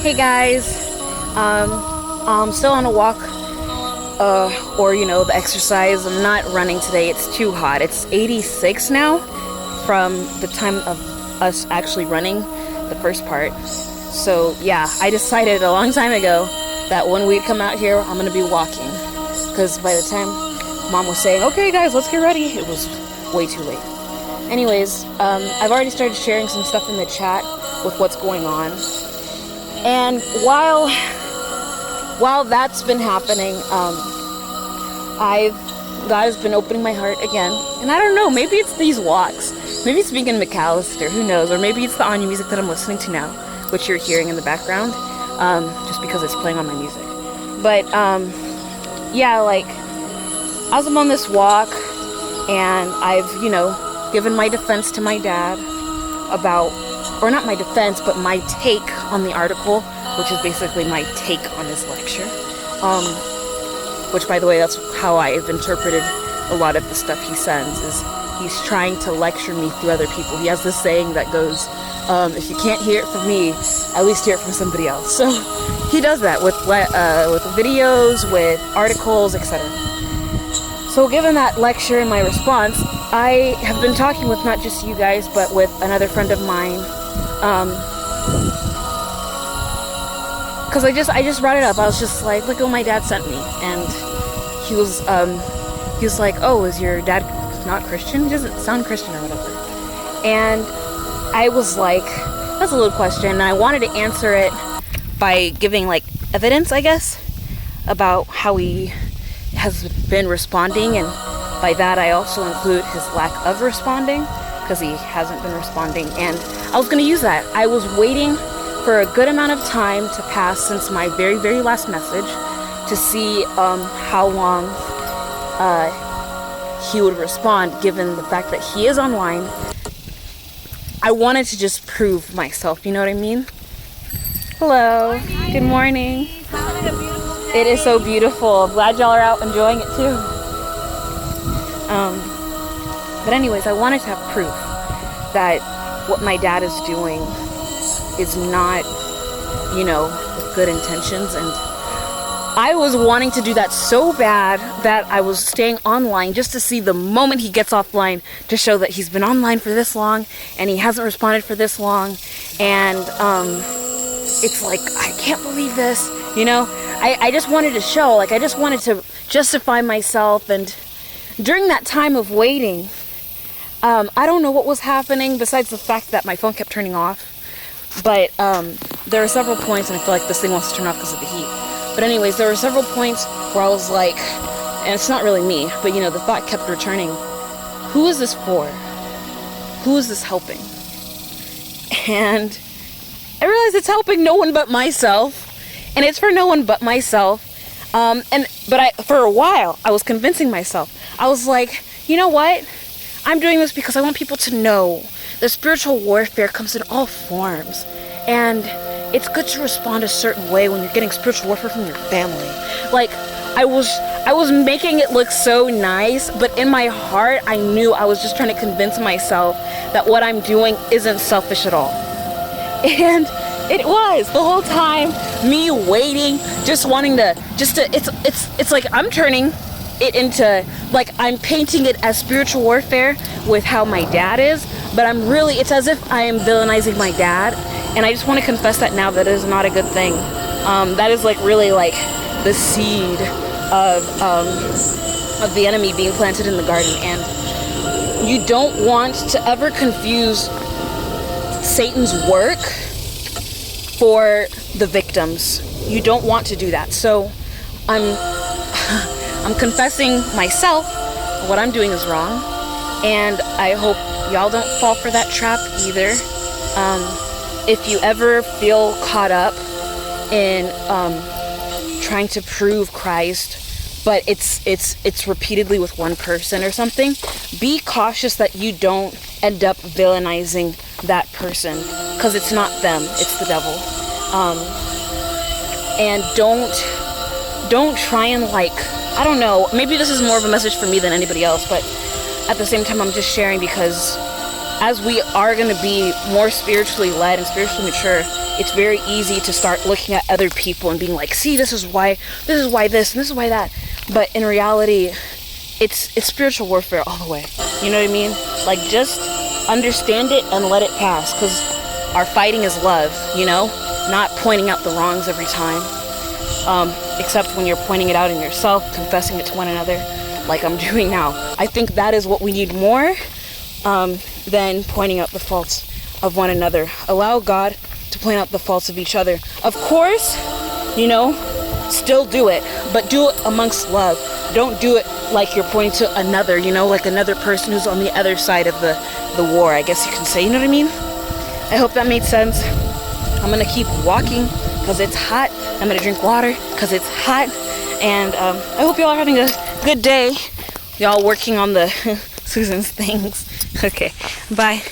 Hey guys, I'm still on a walk, or the exercise. I'm not running today, it's too hot. It's 86 now from the time of us actually running the first part. So yeah, I decided a long time ago that when we come out here, I'm gonna be walking. Because by the time Mom was saying, okay guys, let's get ready, it was way too late. Anyways, I've already started sharing some stuff in the chat with what's going on. And while that's been happening, God has been opening my heart again. And I don't know, maybe it's these walks. Maybe it's being in McAllister, who knows? Or maybe it's the Anya music that I'm listening to now, which you're hearing in the background, just because it's playing on my music. But, yeah, like, as I'm on this walk, and I've, given my defense to my dad about, or not my defense, but my take on the article, which is basically my take on his lecture. Which, by the way, that's how I've interpreted a lot of the stuff he sends, is he's trying to lecture me through other people. He has this saying that goes, if you can't hear it from me, at least hear it from somebody else. So he does that with videos, with articles, etc. So given that lecture and my response, I have been talking with not just you guys, but with another friend of mine. Because I just brought it up. I was just like, look what my dad sent me. And he was like, oh, is your dad not Christian? He doesn't sound Christian or whatever. And I was like, that's a little question. And I wanted to answer it by giving like evidence, I guess, about how he has been responding. And by that, I also include his lack of responding, because he hasn't been responding. And I was going to use that. I was waiting for a good amount of time to pass since my very, very last message to see how long he would respond, given the fact that he is online. I wanted to just prove myself, you know what I mean? Hello. Good morning. It is so beautiful. I'm glad y'all are out enjoying it too. But anyways, I wanted to have proof that what my dad is doing is not, with good intentions. And I was wanting to do that so bad that I was staying online just to see the moment he gets offline, to show that he's been online for this long and he hasn't responded for this long. And it's like, I can't believe this, I just wanted to show, I just wanted to justify myself. And during that time of waiting, I don't know what was happening besides the fact that my phone kept turning off. But there are several points, and I feel like this thing wants to turn off because of the heat. But anyways, there were several points where I was like, and it's not really me, but the thought kept returning, who is this for? Who is this helping? And I realized it's helping no one but myself. And it's for no one but myself. But for a while, I was convincing myself. I was like, you know what? I'm doing this because I want people to know that spiritual warfare comes in all forms. And it's good to respond a certain way when you're getting spiritual warfare from your family. I was making it look so nice, but in my heart, I knew I was just trying to convince myself that what I'm doing isn't selfish at all. And it was the whole time, me waiting, just wanting to, it's like I'm turning it into, I'm painting it as spiritual warfare with how my dad is, but it's as if I am villainizing my dad. And I just want to confess that now, that is not a good thing. That is really the seed of the enemy being planted in the garden. And you don't want to ever confuse Satan's work for the victims. You don't want to do that. So I'm confessing myself, what I'm doing is wrong. And I hope y'all don't fall for that trap either. If you ever feel caught up in trying to prove Christ, but it's repeatedly with one person or something, be cautious that you don't end up villainizing that person, because it's not them, it's the devil. And don't try and I don't know, maybe this is more of a message for me than anybody else, but at the same time I'm just sharing because as we are going to be more spiritually led and spiritually mature, it's very easy to start looking at other people and being like, see, this is why this, and this is why that. But in reality, it's spiritual warfare all the way. You know what I mean? Like, just understand it and let it pass, because our fighting is love, you know? Not pointing out the wrongs every time. Except when you're pointing it out in yourself, confessing it to one another, like I'm doing now. I think that is what we need more than pointing out the faults of one another. Allow God to point out the faults of each other. Of course, you know, still do it, but do it amongst love. Don't do it like you're pointing to another, you know, like another person who's on the other side of the war, I guess you can say. You know what I mean? I hope that made sense. I'm gonna keep walking because it's hot. I'm gonna drink water because it's hot. And I hope y'all are having a good day. Y'all working on the Susan's things. Okay, bye.